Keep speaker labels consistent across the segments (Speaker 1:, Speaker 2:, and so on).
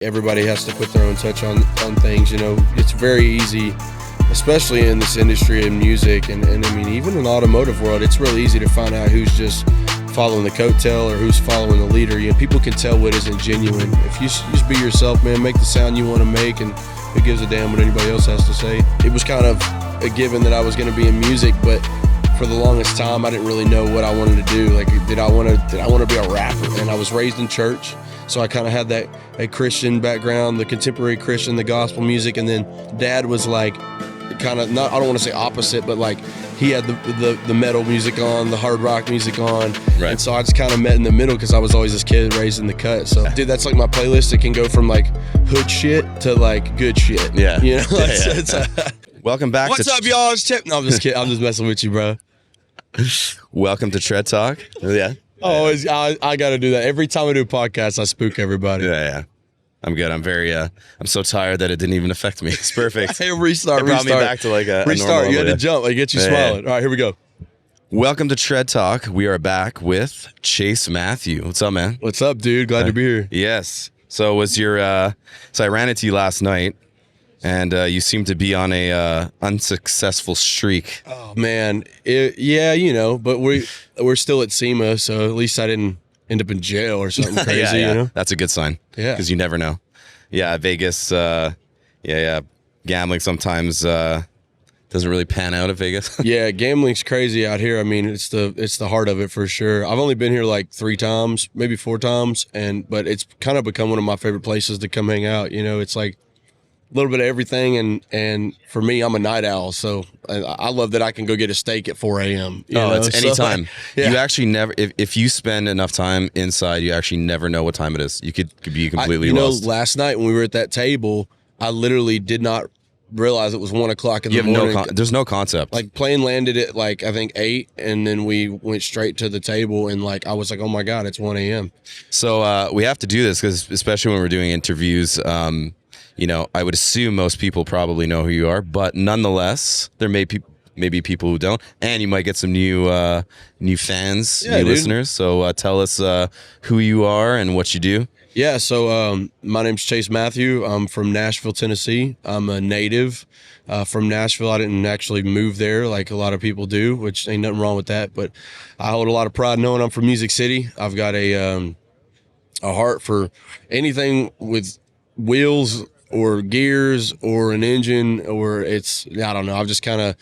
Speaker 1: Everybody has to put their own touch on things. It's very easy, especially in this industry of music, and I mean, even in the automotive world, it's really easy to find out who's just following the coattail or who's following the leader. People can tell what isn't genuine. If you just be yourself, man, make the sound you want to make, and who gives a damn what anybody else has to say. It was kind of a given that I was going to be in music, but for the longest time, I didn't really know what I wanted to do. Like, did I want to be a rapper? And I was raised in church, so I kind of had that a Christian background, the contemporary Christian, the gospel music, and then Dad was like, kind of not, I don't want to say opposite, but like he had the metal music on, the hard rock music on, right. And so I just kind of met in the middle because I was always this kid raised in the cut. So dude, that's like my playlist. It can go from like hood shit to like good shit.
Speaker 2: Yeah,
Speaker 1: Welcome back. What's up, y'all? It's Chip. No, I'm just kidding. I'm just messing with you, bro.
Speaker 2: Welcome to Tread Talk. Yeah.
Speaker 1: Oh, I got to do that every time I do a podcast. I spook everybody.
Speaker 2: Yeah. I'm good. I'm very. I'm so tired that it didn't even affect me. It's perfect.
Speaker 1: Hey, restart.
Speaker 2: It brought me back to like a
Speaker 1: restart.
Speaker 2: A
Speaker 1: you had to jump. Like get you smiling. All right, here we go.
Speaker 2: Welcome to Tread Talk. We are back with Chase Matthew. What's up, man?
Speaker 1: What's up, dude? Glad to be here.
Speaker 2: Yes. So was your? So I ran into you last night, and you seem to be on a unsuccessful streak.
Speaker 1: Oh man, but we're still at SEMA, so at least I didn't end up in jail or something crazy.
Speaker 2: Yeah. That's a good sign.
Speaker 1: Yeah,
Speaker 2: because you never know. Yeah, Vegas. Gambling sometimes doesn't really pan out at Vegas.
Speaker 1: Yeah, gambling's crazy out here. I mean, it's the heart of it for sure. I've only been here like 3 times, maybe 4 times, but it's kind of become one of my favorite places to come hang out. It's like a little bit of everything, and for me, I'm a night owl, so I love that I can go get a steak at 4 a.m.
Speaker 2: It's anytime.
Speaker 1: So, yeah.
Speaker 2: You actually never, if you spend enough time inside, you actually never know what time it is. You could be completely lost.
Speaker 1: Last night when we were at that table, I literally did not realize it was 1 o'clock in the morning.
Speaker 2: There's no concept.
Speaker 1: Like, plane landed at like I think 8, and then we went straight to the table, and like I was like, oh my god, it's 1 a.m.
Speaker 2: So we have to do this because especially when we're doing interviews. I would assume most people probably know who you are, but nonetheless, there may be people who don't, and you might get some new fans, new listeners. So tell us who you are and what you do.
Speaker 1: Yeah, so my name's Chase Matthew. I'm from Nashville, Tennessee. I'm a native from Nashville. I didn't actually move there like a lot of people do, which ain't nothing wrong with that. But I hold a lot of pride knowing I'm from Music City. I've got a heart for anything with wheels or gears or an engine, or I don't know. I've just kind of,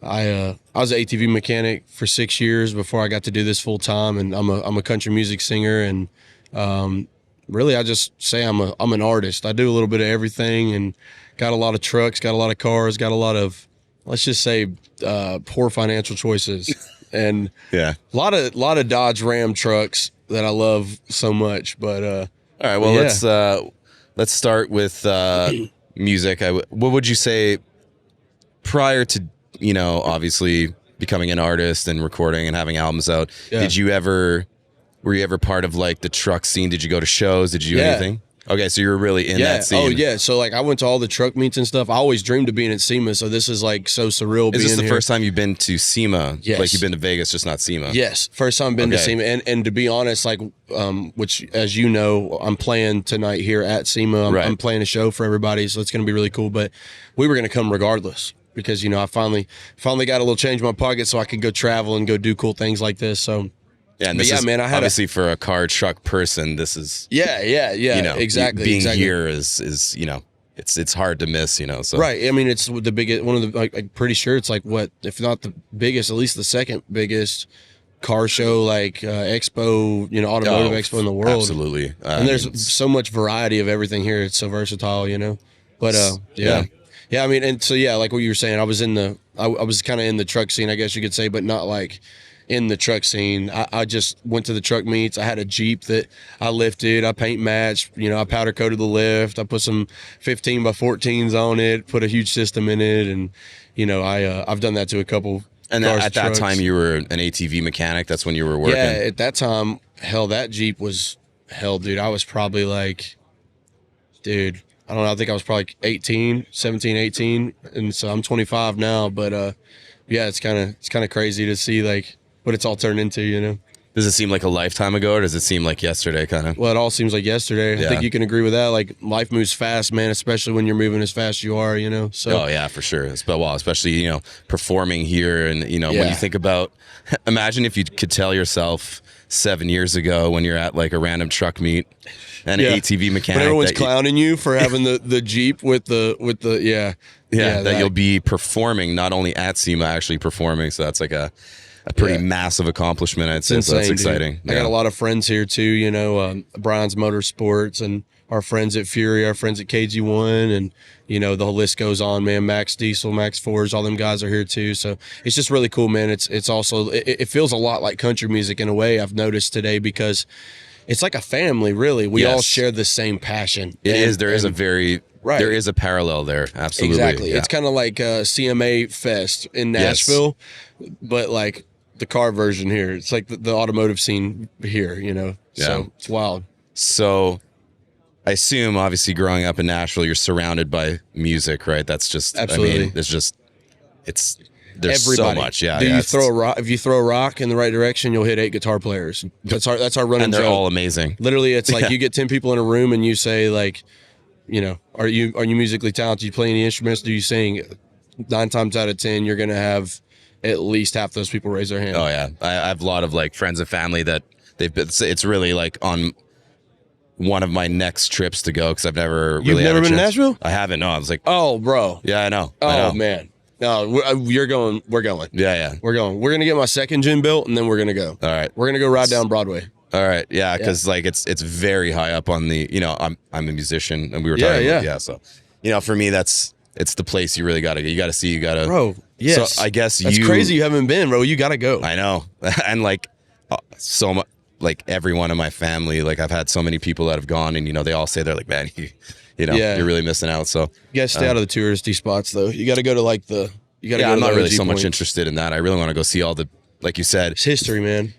Speaker 1: I was an ATV mechanic for 6 years before I got to do this full time, and I'm a country music singer, and really I just say I'm an artist. I do a little bit of everything, and got a lot of trucks, got a lot of cars, got a lot of, let's just say, poor financial choices, and
Speaker 2: yeah,
Speaker 1: a lot of Dodge Ram trucks that I love so much. But all
Speaker 2: right, well, yeah. Let's start with music. What would you say prior to, obviously becoming an artist and recording and having albums out? Yeah. Were you ever part of like the truck scene? Did you go to shows? Did you do anything? Okay, so you were really in that scene.
Speaker 1: Oh, yeah. So, like, I went to all the truck meets and stuff. I always dreamed of being at SEMA, so this is, like, so surreal being here.
Speaker 2: Is this the first time you've been to SEMA?
Speaker 1: Yes.
Speaker 2: Like, you've been to Vegas, just not SEMA?
Speaker 1: Yes. First time I've been to SEMA. And to be honest, like, which, as you know, I'm playing tonight here at SEMA. I'm playing a show for everybody, so it's going to be really cool. But we were going to come regardless because, I finally got a little change in my pocket so I could go travel and go do cool things like this, so...
Speaker 2: Yeah, and this is man, I had obviously for a car truck person, this is
Speaker 1: exactly.
Speaker 2: Being here is it's hard to miss, So
Speaker 1: right. I mean, it's the biggest one of the. I'm pretty sure it's like what, if not the biggest, at least the second biggest car show, like expo, automotive expo in the world.
Speaker 2: Absolutely,
Speaker 1: and there's so much variety of everything here. It's so versatile, But yeah. I mean, and so like what you were saying, I was I was kind of in the truck scene, I guess you could say, but not like in the truck scene. I just went to the truck meets. I had a Jeep that I lifted. I paint matched. I powder coated the lift. I put some 15 by 14s on it. Put a huge system in it, and I've done that to a couple.
Speaker 2: And at that time, you were an ATV mechanic. That's when you were working.
Speaker 1: Yeah, at that time, that Jeep was dude. I was probably like, I don't know. I think I was probably 17, 18, and so I'm 25 now. But yeah, it's kind of crazy to see like what it's all turned into,
Speaker 2: Does it seem like a lifetime ago, or does it seem like yesterday, kind of?
Speaker 1: Well, it all seems like yesterday.
Speaker 2: Yeah.
Speaker 1: I think you can agree with that. Like, life moves fast, man, especially when you're moving as fast as you are, you know? So,
Speaker 2: Oh yeah, for sure. Especially, you know, performing here, and you know, when
Speaker 1: Yeah.
Speaker 2: you think about, imagine if you could tell yourself 7 years ago when you're at like a random truck meet and
Speaker 1: Yeah.
Speaker 2: an ATV mechanic,
Speaker 1: But everyone's
Speaker 2: that you-
Speaker 1: clowning you for having the Jeep with the
Speaker 2: that you'll be performing not only at SEMA, actually performing. So that's like a pretty massive accomplishment, I'd say. So that's
Speaker 1: insane, dude.
Speaker 2: exciting.
Speaker 1: I got a lot of friends here too, you know, Brian's Motorsports and our friends at Fury, our friends at KG1, and you know, the whole list goes on, man. Max Diesel, Max Forge, all them guys are here too. So it's just really cool, man. It's also it feels a lot like country music in a way, I've noticed today, because it's like a family, really. We all
Speaker 2: Yes.
Speaker 1: share the same passion.
Speaker 2: There is a parallel there. Absolutely.
Speaker 1: Exactly.
Speaker 2: Yeah.
Speaker 1: It's kind of like CMA Fest in Nashville, but like the car version here. It's like the automotive scene here, you know?
Speaker 2: Yeah.
Speaker 1: So it's wild.
Speaker 2: So I assume, obviously, growing up in Nashville, you're surrounded by music, right? That's just,
Speaker 1: Absolutely.
Speaker 2: I mean, there's
Speaker 1: Everybody.
Speaker 2: so much. Yeah.
Speaker 1: Do
Speaker 2: yeah,
Speaker 1: you
Speaker 2: it's-
Speaker 1: throw a rock? If you throw a rock in the right direction, you'll hit 8 guitar players. That's our running
Speaker 2: and they're
Speaker 1: joke.
Speaker 2: all amazing.
Speaker 1: Literally, it's like
Speaker 2: Yeah.
Speaker 1: you get 10 people in a room and you say, like, you know, are you musically talented? Do you play any instruments? Do you sing? 9 times out of 10, you're gonna have at least half those people raise their hand.
Speaker 2: Oh yeah, I have a lot of like friends and family that they've been. It's really like on one of my next trips to go, because I've never
Speaker 1: You've
Speaker 2: really had
Speaker 1: never
Speaker 2: a
Speaker 1: been to
Speaker 2: chance.
Speaker 1: Nashville?
Speaker 2: I haven't. No, I was like,
Speaker 1: Oh, bro.
Speaker 2: yeah, I know.
Speaker 1: Oh
Speaker 2: I know.
Speaker 1: man. No, you're going. We're going.
Speaker 2: Yeah, yeah.
Speaker 1: We're going. We're gonna get my second gym built, and then we're gonna go.
Speaker 2: All right.
Speaker 1: We're gonna go ride down Broadway.
Speaker 2: All right, yeah, because like it's very high up on the, you know, I'm a musician, and we were
Speaker 1: Yeah,
Speaker 2: talking
Speaker 1: yeah.
Speaker 2: about, so you know, for me it's the place you really gotta go. You gotta see, you gotta,
Speaker 1: Bro, yes.
Speaker 2: So I guess
Speaker 1: That's crazy you haven't been, bro. You gotta go.
Speaker 2: I know, and like so much, like everyone in my family, like I've had so many people that have gone, and you know, they all say they're like, man, you know,
Speaker 1: Yeah.
Speaker 2: you're really missing out. So
Speaker 1: You gotta stay out of the touristy spots, though. You gotta go to like the. You gotta
Speaker 2: yeah,
Speaker 1: go
Speaker 2: I'm
Speaker 1: to
Speaker 2: not
Speaker 1: the
Speaker 2: really
Speaker 1: OG
Speaker 2: so much
Speaker 1: points.
Speaker 2: interested in that. I really want to go see all the, like you said,
Speaker 1: It's history, man.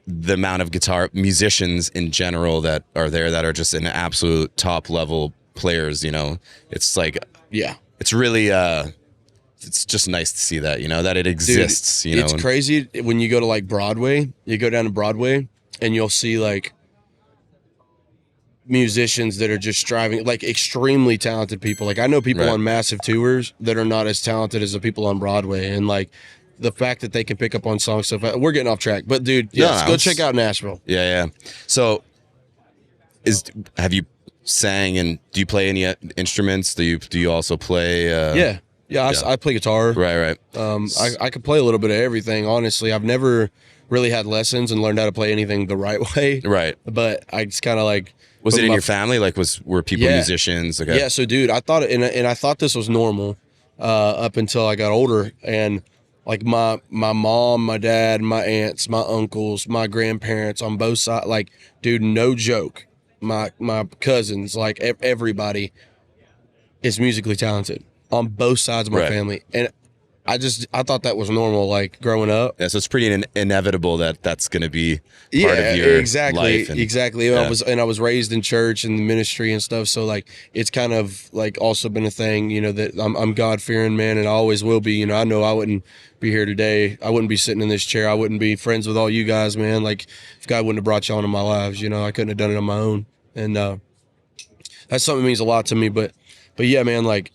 Speaker 2: the amount of guitar musicians in general that are there that are just an absolute top level players. You know, it's like,
Speaker 1: Yeah.
Speaker 2: it's really it's just nice to see that, you know, that it exists.
Speaker 1: Dude,
Speaker 2: you know,
Speaker 1: it's
Speaker 2: and-
Speaker 1: crazy when you go to like Broadway. You go down to Broadway, and you'll see like musicians that are just striving, like extremely talented people. Like I know people
Speaker 2: Right.
Speaker 1: on massive tours that are not as talented as the people on Broadway, and like the fact that they can pick up on songs so fast. We're getting off track, but dude, yes,
Speaker 2: No,
Speaker 1: go
Speaker 2: it's-
Speaker 1: check out Nashville.
Speaker 2: Yeah, yeah. So, have you sang, and do you play any instruments? Do you also play?
Speaker 1: Yeah. I play guitar.
Speaker 2: Right.
Speaker 1: I could play a little bit of everything. Honestly, I've never really had lessons and learned how to play anything the right way.
Speaker 2: Right.
Speaker 1: But I just kind of like.
Speaker 2: Was
Speaker 1: put
Speaker 2: it in
Speaker 1: my
Speaker 2: your family? Like, were people
Speaker 1: Yeah.
Speaker 2: musicians? Okay.
Speaker 1: Yeah, so dude, I thought, and I thought this was normal up until I got older, and like my mom, my dad, my aunts, my uncles, my grandparents on both sides, like, dude, no joke, my cousins, like everybody is musically talented on both sides of my
Speaker 2: Right.
Speaker 1: family, and I thought that was normal, like growing up.
Speaker 2: Yeah, so it's pretty inevitable that that's going to be part of your
Speaker 1: exactly,
Speaker 2: life. And,
Speaker 1: exactly.
Speaker 2: yeah.
Speaker 1: I was raised in church and the ministry and stuff, so like it's kind of like also been a thing, you know, that I'm God fearing, man, and I always will be. You know I wouldn't be here today. I wouldn't be sitting in this chair. I wouldn't be friends with all you guys, man. Like if God wouldn't have brought y'all into my lives, you know, I couldn't have done it on my own, and that's something that means a lot to me. But yeah, man, like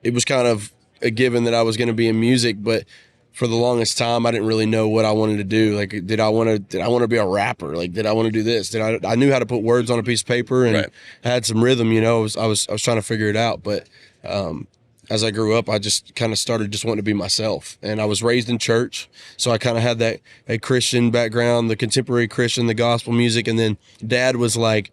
Speaker 1: it was kind of a given that I was going to be in music, but for the longest time, I didn't really know what I wanted to do. Like, did I want to be a rapper? Like, did I want to do this? I knew how to put words on a piece of paper and
Speaker 2: Right.
Speaker 1: had some rhythm, you know, I was trying to figure it out. But, as I grew up, I just kind of started just wanting to be myself, and I was raised in church. So I kind of had a Christian background, the contemporary Christian, the gospel music. And then dad was like,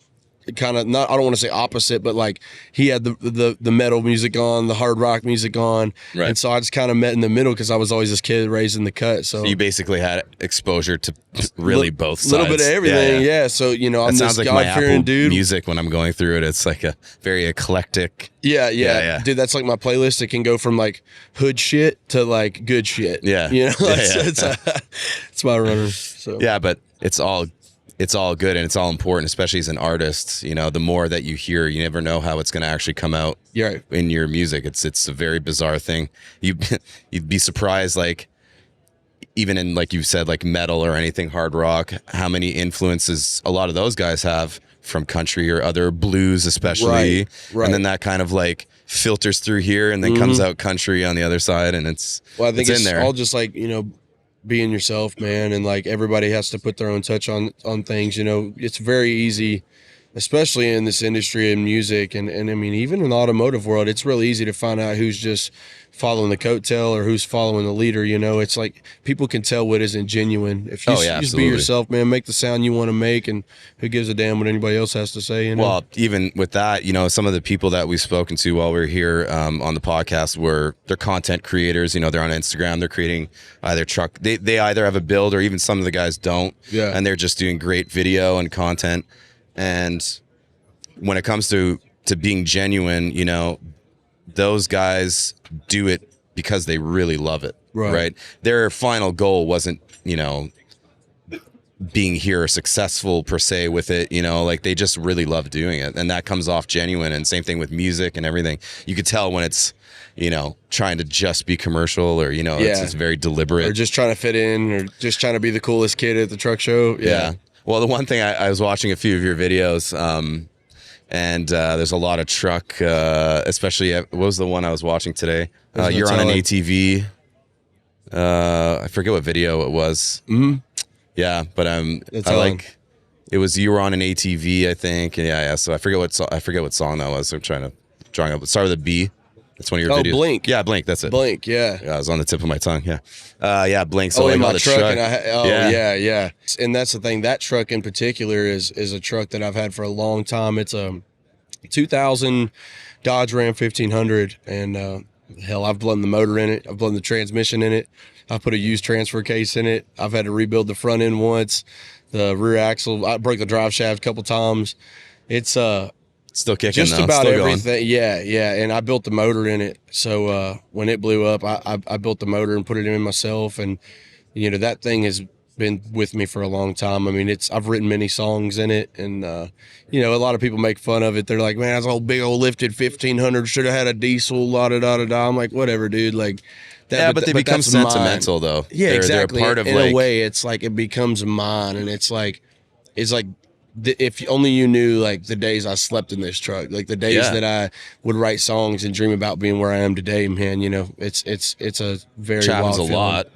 Speaker 1: kind of not, I don't want to say opposite, but like he had the metal music on, the hard rock music on.
Speaker 2: Right.
Speaker 1: And so I just kind of met in the middle because I was always this kid raised in the cut. So
Speaker 2: you basically had exposure to really both sides.
Speaker 1: a little bit of everything. Yeah. So, you know, I'm
Speaker 2: That
Speaker 1: this
Speaker 2: sounds like my
Speaker 1: God-fearing
Speaker 2: Apple
Speaker 1: dude.
Speaker 2: music when I'm going through it. It's like a very eclectic.
Speaker 1: Yeah. Dude, that's like my playlist. It can go from like hood shit to like good shit.
Speaker 2: Yeah.
Speaker 1: You know,
Speaker 2: Yeah,
Speaker 1: it's my runner. So
Speaker 2: Yeah, but it's all good, and it's all important, especially as an artist. You know, the more that you hear, you never know how it's going to actually come out
Speaker 1: yeah.
Speaker 2: in your music. It's a very bizarre thing. You'd be surprised, like even in, like you said, like metal or anything hard rock, how many influences a lot of those guys have from country or other blues, especially.
Speaker 1: Right.
Speaker 2: And then that kind of like filters through here and then comes out country on the other side, and it's
Speaker 1: I think it's
Speaker 2: in there.
Speaker 1: all just like, being yourself, man, and like everybody has to put their own touch on things. It's very easy, especially in this industry and music, and I mean even in the automotive world, it's really easy to find out who's just following the coattail or who's following the leader. It's like people can tell what isn't genuine if you just be yourself, man. Make the sound you want to make, and who gives a damn what anybody else has to say.
Speaker 2: Well, even with that, some of the people that we've spoken to while we were here on the podcast they're content creators. They're on Instagram. They're creating either truck. They either have a build, or even some of the guys don't.
Speaker 1: Yeah.
Speaker 2: And they're just doing great video and content. And when it comes to being genuine, those guys do it because they really love it, right? Their final goal wasn't, being here or successful per se with it, like they just really love doing it, and that comes off genuine. And same thing with music and everything. You could tell when it's, trying to just be commercial, or it's very deliberate,
Speaker 1: or just trying to fit in, or just trying to be the coolest kid at the truck show. Yeah.
Speaker 2: Well, the one thing I was watching a few of your videos, and there's a lot of truck, especially what was the one I was watching today? You're on an ATV. I forget what video it was.
Speaker 1: Mm-hmm.
Speaker 2: Yeah, but it was you were on an ATV, I think. And yeah. So I forget what song that was. I'm trying to drawing up. Start with a B. That's one of your videos.
Speaker 1: Blink.
Speaker 2: Yeah, Blink. That's it.
Speaker 1: Blink. Yeah.
Speaker 2: Yeah, it was on the tip of my tongue. Yeah. Blink. So
Speaker 1: in my
Speaker 2: the
Speaker 1: truck.
Speaker 2: Yeah.
Speaker 1: And that's the thing. That truck in particular is a truck that I've had for a long time. It's a 2000 Dodge Ram 1500, and hell, I've blown the motor in it. I've blown the transmission in it. I put a used transfer case in it. I've had to rebuild the front end once, the rear axle. I broke the drive shaft a couple times. It's
Speaker 2: still kicking.
Speaker 1: Just
Speaker 2: though.
Speaker 1: about
Speaker 2: still
Speaker 1: everything. Going. Yeah. And I built the motor in it. So when it blew up, I built the motor and put it in myself. And that thing has been with me for a long time. I mean, I've written many songs in it, and a lot of people make fun of it. They're like, man, that's all big old lifted 1500. Should have had a diesel. La da da da da. I'm like, whatever, dude. Like.
Speaker 2: But they become sentimental, though.
Speaker 1: Yeah, exactly.
Speaker 2: They're a part of,
Speaker 1: in a way, it's like it becomes mine, and it's like if only you knew like the days I slept in this truck, like the days that I would write songs and dream about being where I am today, man. It's a very
Speaker 2: happens
Speaker 1: wild
Speaker 2: a lot.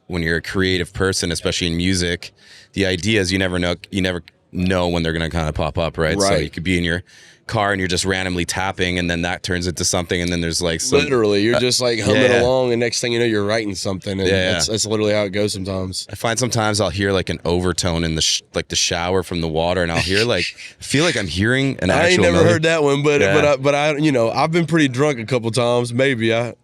Speaker 2: When you're a creative person, especially in music, the ideas you never know when they're gonna kind of pop up, right? So you could be in your car and you're just randomly tapping, and then that turns into something, and then there's like
Speaker 1: literally you're just like humming along, and next thing you know you're writing something, and that's literally how it goes sometimes.
Speaker 2: I find sometimes I'll hear like an overtone in the shower from the water, and I'll hear like feel like I'm hearing an actual
Speaker 1: I ain't never
Speaker 2: melody.
Speaker 1: heard that one, but I've been pretty drunk a couple times. Maybe I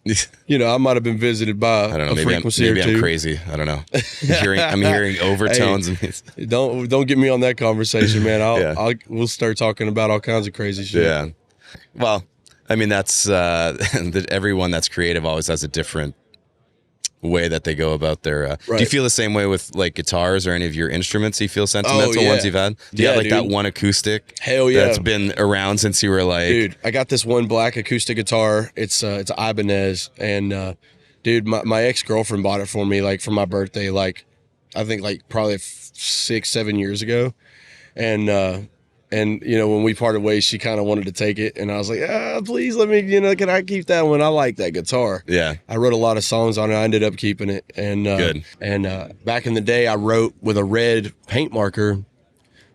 Speaker 1: might have been visited by
Speaker 2: I don't know,
Speaker 1: a frequency
Speaker 2: maybe
Speaker 1: or two.
Speaker 2: I'm crazy. I don't know. I'm hearing overtones.
Speaker 1: Hey, don't get me on that conversation, man. We'll start talking about all kinds of crazy shit.
Speaker 2: Yeah. Well, I mean, that's everyone that's creative always has a different way that they go about their. Do you feel the same way with like guitars or any of your instruments? You feel sentimental ones you've had? Do you have like that one acoustic?
Speaker 1: Hell yeah,
Speaker 2: that's been around since you were like.
Speaker 1: Dude, I got this one black acoustic guitar. It's Ibanez, and dude, my ex-girlfriend bought it for me like for my birthday, like I think like probably 6-7 years ago, and when we parted ways, she kind of wanted to take it, and I was like, please let me, can I keep that one? I like that guitar.
Speaker 2: Yeah.
Speaker 1: I wrote a lot of songs on it. I ended up keeping it. And
Speaker 2: good.
Speaker 1: And back in the day, I wrote with a red paint marker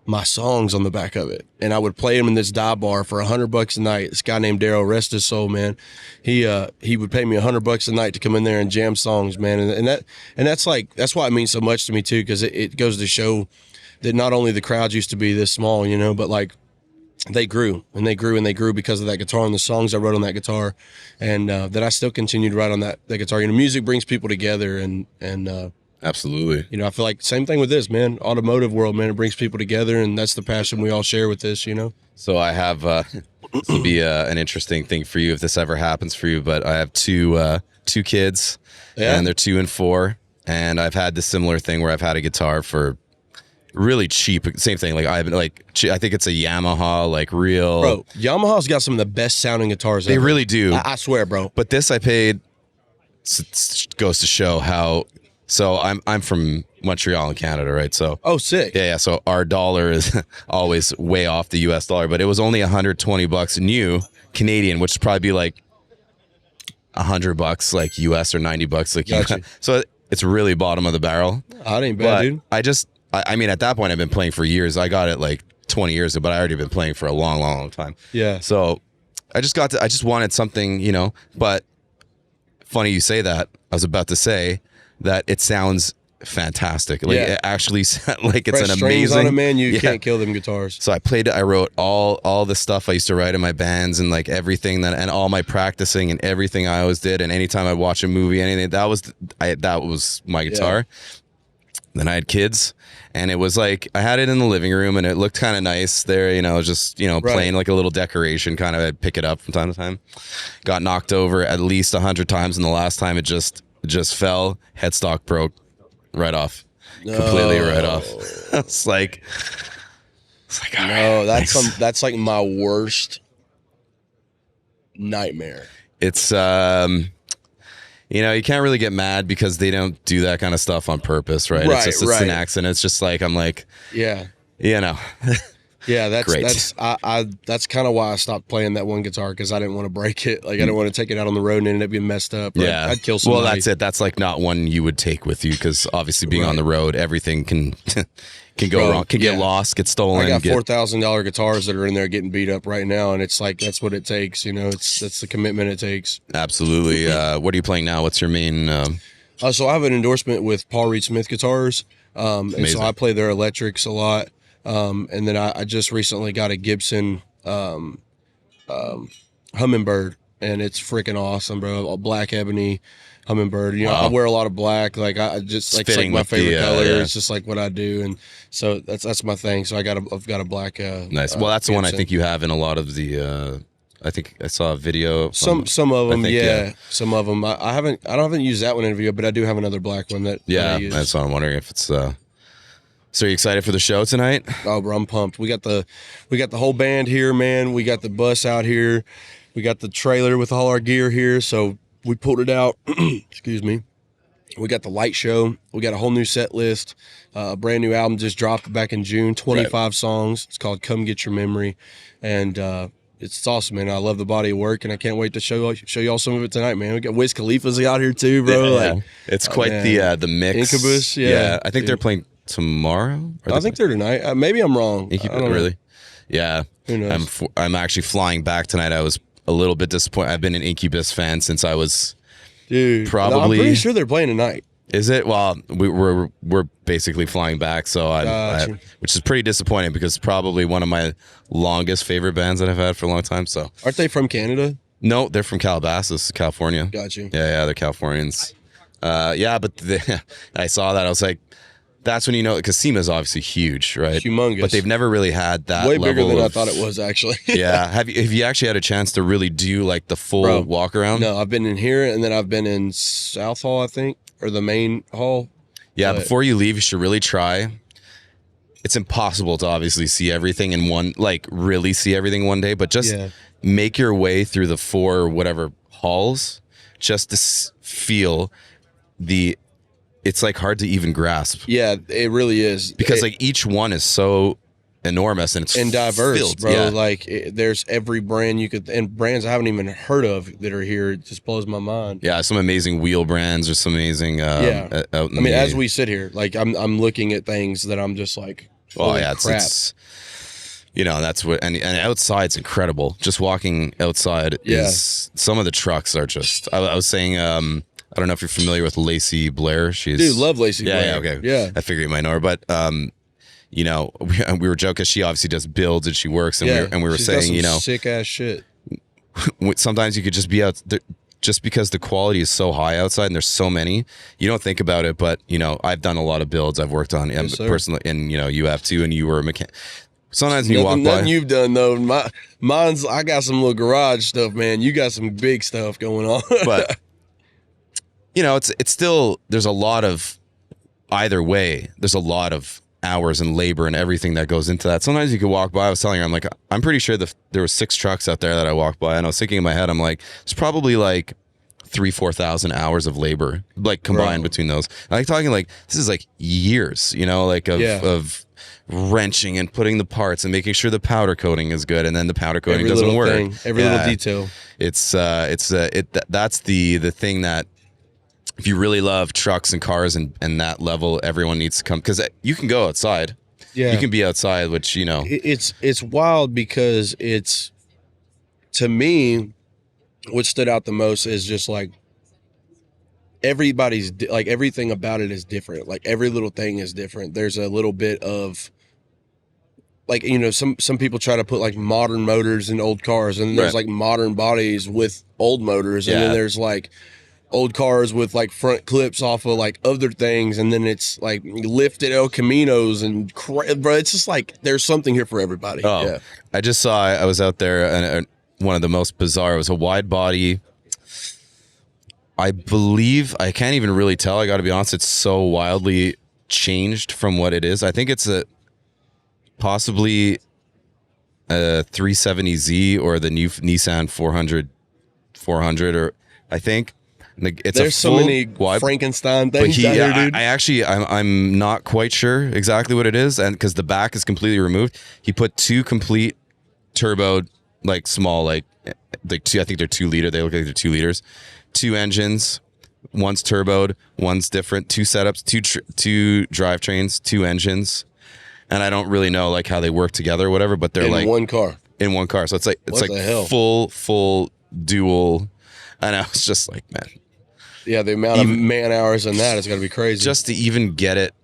Speaker 1: my songs on the back of it, and I would play them in this dive bar for $100 a night. This guy named Daryl, rest his soul, man. He would pay me $100 a night to come in there and jam songs, man. And that's why it means so much to me too, because it goes to show that not only the crowds used to be this small, but like they grew and they grew and they grew because of that guitar and the songs I wrote on that guitar, and that I still continue to write on that guitar. Music brings people together, and
Speaker 2: absolutely.
Speaker 1: I feel like same thing with this, man. Automotive world, man, it brings people together, and that's the passion we all share with this,
Speaker 2: So I have this will be an interesting thing for you if this ever happens for you, but I have two kids, and they're 2 and 4, and I've had this similar thing where I've had a guitar for really cheap, same thing. Like I think it's a Yamaha, like real.
Speaker 1: Bro, Yamaha's got some of the best sounding guitars ever.
Speaker 2: They really do.
Speaker 1: I swear, bro.
Speaker 2: But this I paid, goes to show how So I'm from Montreal in Canada, right? So
Speaker 1: Oh, sick.
Speaker 2: yeah. So our dollar is always way off the US dollar, but it was only $120 new Canadian, which would probably be like $100 like US or $90 like
Speaker 1: Gotcha.
Speaker 2: US. So it's really bottom of the barrel.
Speaker 1: Oh, that ain't bad, dude.
Speaker 2: I mean, at that point I've been playing for years. I got it like 20 years ago, but I already been playing for a long, long, long time.
Speaker 1: Yeah.
Speaker 2: So I just wanted something, but funny you say that. I was about to say that it sounds fantastic. Like it actually like it's
Speaker 1: Fresh
Speaker 2: an
Speaker 1: strings
Speaker 2: amazing
Speaker 1: on it, man. You can't kill them guitars.
Speaker 2: So I wrote all the stuff I used to write in my bands and like everything and all my practicing and everything I always did. And anytime I'd watch a movie, anything, that was my guitar. Then I had kids, and it was like I had it in the living room, and it looked kind of nice there, just playing like a little decoration. Kind of, I'd pick it up from time to time. Got knocked over at least 100 times, and the last time it just fell, headstock broke right off, completely right off. It's like all
Speaker 1: No,
Speaker 2: right,
Speaker 1: that's like my worst nightmare.
Speaker 2: It's you can't really get mad because they don't do that kind of stuff on purpose, right? It's an accident. It's just like I'm like,
Speaker 1: yeah,
Speaker 2: yeah,
Speaker 1: that's
Speaker 2: Great.
Speaker 1: that's kind of why I stopped playing that one guitar, because I didn't want to break it. Like I didn't want to take it out on the road and end up being messed up.
Speaker 2: Yeah,
Speaker 1: I'd kill somebody.
Speaker 2: Well, that's it. That's like not one you would take with you, because obviously being on the road, everything can go wrong, can get lost, get stolen.
Speaker 1: I got $4,000 guitars that are in there getting beat up right now, and it's like that's what it takes. That's the commitment it takes.
Speaker 2: Absolutely. What are you playing now? What's your main?
Speaker 1: So I have an endorsement with Paul Reed Smith Guitars, and so I play their electrics a lot. And then I just recently got a Gibson Hummingbird, and it's freaking awesome, bro. A black ebony Hummingbird. I wear a lot of black. Like I just like it's like my favorite color. Yeah. It's just like what I do, and so that's my thing. So I've got a black.
Speaker 2: Nice. Well, that's the one I think you have in a lot of the. I think I saw a video.
Speaker 1: Some of them, some of them. I haven't used that one in a video, but I do have another black one that.
Speaker 2: Yeah,
Speaker 1: I use.
Speaker 2: that's what I'm wondering if it's. So are you excited for the show tonight?
Speaker 1: Oh, bro, I'm pumped. We got the whole band here, man. We got the bus out here. We got the trailer with all our gear here. So we pulled it out. Excuse me. We got the light show. We got a whole new set list. A brand new album just dropped back in June. 25 songs. It's called "Come Get Your Memory," and it's awesome, man. I love the body of work, and I can't wait to show y'all some of it tonight, man. We got Wiz Khalifa's out here too, bro.
Speaker 2: Yeah. Like, it's quite the mix.
Speaker 1: Incubus, yeah.
Speaker 2: I think they're playing tomorrow.
Speaker 1: I think they're tonight. Maybe I'm wrong.
Speaker 2: Really? Yeah.
Speaker 1: Who knows?
Speaker 2: I'm actually flying back tonight. I was a little bit disappointed. I've been an Incubus fan since I was probably.
Speaker 1: I'm pretty sure they're playing tonight.
Speaker 2: Is it? Well, we're basically flying back, so which is pretty disappointing because probably one of my longest favorite bands that I've had for a long time. So
Speaker 1: aren't they from Canada?
Speaker 2: No, they're from Calabasas, California.
Speaker 1: Got you.
Speaker 2: Yeah, they're Californians. But I saw that. I was like, that's when you know, because SEMA is obviously huge, right?
Speaker 1: Humongous.
Speaker 2: But they've never really had that
Speaker 1: way
Speaker 2: level
Speaker 1: bigger than I thought it was, actually.
Speaker 2: Yeah. Have you actually had a chance to really do like the full walk around?
Speaker 1: No, I've been in here, and then I've been in South Hall, I think, or the main hall.
Speaker 2: Yeah, before you leave, you should really try. It's impossible to obviously see everything in one, like really see everything one day, but just make your way through the 4 whatever halls just to feel it's like hard to even grasp.
Speaker 1: Yeah, it really is.
Speaker 2: Because like each one is so enormous and
Speaker 1: diverse,
Speaker 2: filled.
Speaker 1: bro.
Speaker 2: Yeah.
Speaker 1: Like there's every brand and brands I haven't even heard of that are here. It just blows my mind.
Speaker 2: Yeah, some amazing wheel brands or some amazing.
Speaker 1: As we sit here, like I'm looking at things that I'm just like, crap.
Speaker 2: It's that's what and outside's incredible. Just walking outside is some of the trucks are just. I was saying. I don't know if you're familiar with Lacey Blair.
Speaker 1: Love Lacey Blair.
Speaker 2: Yeah, okay.
Speaker 1: Yeah.
Speaker 2: I figured you might know her, but we were joking. She obviously does builds and she works, and we were saying,
Speaker 1: sick ass shit.
Speaker 2: Sometimes you could just be out there, just because the quality is so high outside and there's so many, you don't think about it, but I've done a lot of builds I've worked on personally, and you have too, and you were a mechanic. Sometimes you walk by.
Speaker 1: Nothing you've done though. Mine's I got some little garage stuff, man. You got some big stuff going on,
Speaker 2: but. It's still, there's a lot of, either way, there's a lot of hours and labor and everything that goes into that. Sometimes you could walk by, I was telling her, I'm like, I'm pretty sure there were 6 trucks out there that I walked by, and I was thinking in my head, I'm like, it's probably like 4,000 hours of labor, like combined between those. I'm like talking like this is like years, you know, like of wrenching and putting the parts and making sure the powder coating is good, and then the powder coating doesn't work.
Speaker 1: Every little detail.
Speaker 2: That's the thing that if you really love trucks and cars and that level, everyone needs to come, because you can go outside. Yeah, you can be outside, which, you know,
Speaker 1: it's wild, because it's, to me, what stood out the most is just like everybody's like everything about it is different. Like every little thing is different. There's a little bit of like, you know, some people try to put like modern motors in old cars, and there's like modern bodies with old motors, and then there's like old cars with like front clips off of like other things, and then it's like lifted El Caminos and bro, it's just like there's something here for everybody. Yeah.
Speaker 2: I just saw, I was out there, and one of the most bizarre, it was a wide body, I believe, I can't even really tell, I gotta be honest, it's so wildly changed from what it is. I think it's possibly a 370Z or the new Nissan 400, or I think. It's
Speaker 1: There's so many Frankenstein things out here, dude.
Speaker 2: I'm not quite sure exactly what it is, and because the back is completely removed, he put two complete turbo, like small, like two. I think they're 2 liter. They look like they're 2 liters. 2 engines, one's turboed, one's different. 2 setups, two drivetrains, 2 engines, and I don't really know like how they work together or whatever. But they're in like
Speaker 1: one car.
Speaker 2: In one car, so it's like full dual. I know, it's just like, man.
Speaker 1: Yeah, the amount of man hours in that is going to be crazy.
Speaker 2: Just to even get it,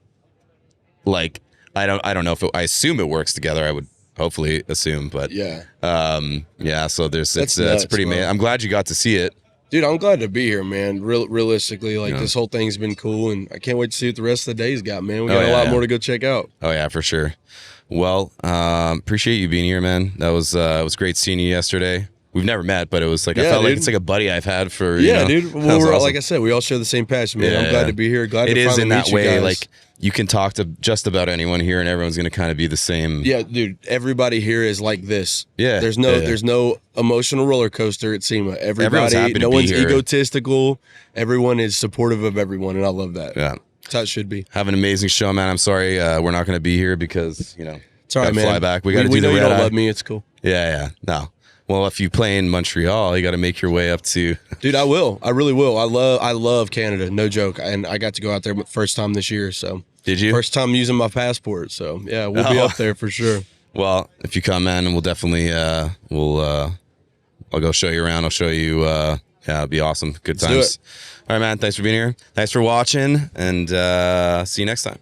Speaker 2: like, I don't know if I assume it works together. I would hopefully assume, but
Speaker 1: yeah.
Speaker 2: So it's pretty amazing. I'm glad you got to see it.
Speaker 1: Dude, I'm glad to be here, man. Realistically, like, this whole thing's been cool, and I can't wait to see what the rest of the day's got, man. We got a lot more to go check out.
Speaker 2: Oh yeah, for sure. Well, appreciate you being here, man. That was it was great seeing you yesterday. We've never met, but it was like, I felt like it's like a buddy I've had for, you know,
Speaker 1: dude. Well, we're awesome. Like I said, we all share the same passion, man. I'm glad to be here. Glad
Speaker 2: it
Speaker 1: to
Speaker 2: is in that
Speaker 1: meet
Speaker 2: way.
Speaker 1: you guys.
Speaker 2: Like, you can talk to just about anyone here, and everyone's going to kind of be the same.
Speaker 1: Yeah, dude. Everybody here is like this.
Speaker 2: Yeah.
Speaker 1: There's no emotional roller coaster at SEMA.
Speaker 2: Everyone's happy to
Speaker 1: no
Speaker 2: be
Speaker 1: one's
Speaker 2: here.
Speaker 1: Egotistical. Everyone is supportive of everyone, and I love that.
Speaker 2: Yeah.
Speaker 1: That's how it should be.
Speaker 2: Have an amazing show, man. I'm sorry we're not going to be here because, you know,
Speaker 1: it's all right, man.
Speaker 2: Fly back. We got to do
Speaker 1: we
Speaker 2: the
Speaker 1: know you
Speaker 2: red
Speaker 1: don't
Speaker 2: eye.
Speaker 1: love me. It's cool.
Speaker 2: Yeah. No. Well, if you play in Montreal, you got to make your way up to.
Speaker 1: Dude, I will. I really will. I love Canada. No joke. And I got to go out there first time this year. So.
Speaker 2: Did you?
Speaker 1: First time using my passport. So yeah, we'll be up there for sure.
Speaker 2: Well, if you come, man, we'll definitely I'll go show you around. I'll show you. It'll be awesome. Good times.
Speaker 1: Let's do it.
Speaker 2: All right, man. Thanks for being here. Thanks for watching, and see you next time.